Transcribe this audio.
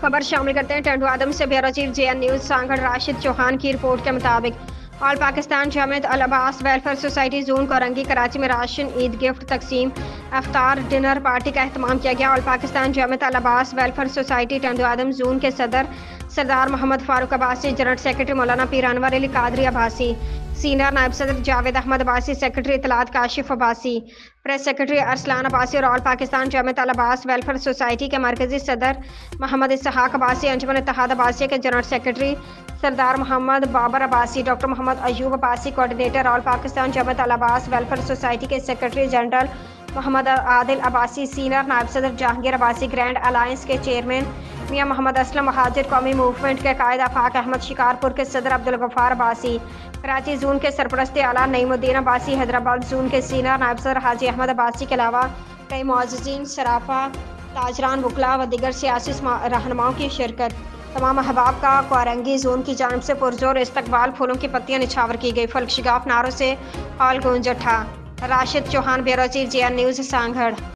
खबर शामिल करते हैं टंडू आदम से। Bureau chief JN news Sanghar Rashid Chauhan की रिपोर्ट के मुताबिक ऑल पाकिस्तान जमात अल Abbas welfare society June Korangi Karachi में राशन ईद गिफ्ट तकसीम अफ्तार डिनर पार्टी का एहतमाम किया गया। ऑल पाकिस्तान जमात अल अब्बास वेलफेयर सोसाइटी टंडू आदम जून के सदर Sardar Mohammad Farooq Abbasi, general secretary Maulana Pir Anwar Ali Qadri Abbasi, senior नायब सदर जावेद अहमद अब्बासी, सेक्रेटरी इतलात काशिफ अब्बासी, प्रेस सेक्रेटरी अरसलान अब्बासी और ऑल पाकिस्तान जमात अल अब्बास वेलफेयर सोसाइटी के मरकजी सदर मोहम्मद इसहाक अब्बासी, अंजुमन इत्तेहाद अब्बासिया के general secretary Sardar Mohammad Babar Abbasi, doctor Mohammad Ayub Abbasi coordinator all Pakistan जमात अल अब्बास वेलफेयर सोसाइटी के secretary general Mohammad Adil Abbasi, senior नायब सदर जहांगीर अब्बासी, ग्रैंड अलायंस के चेयरमैन मियां मोहम्मद असलम, महाजिर कौमी मूवमेंट के कायद आफाक अहमद, शिकारपुर के सदर अब्दुल गफ्फार अब्बासी, कराची जून के सरपरस्त आला नईमुद्दीन अब्बासी, हैदराबाद जून के सीनियर नायब सदर हाजी अहमद अब्बासी के अलावा कई मुअज़्ज़िज़ीन, सराफा, ताजरान, वकला व दीगर सियासी रहनुमाओं की शिरकत। तमाम अहबाब का कोरंगी जोन की जानब से पुरजोर इस्तकबाल, फूलों की पत्तियां निछावर की गई। फलक शिगाफ नारों से हॉल गूंज उठा। Rashid Chauhan, bureau chief JN news Sanghar.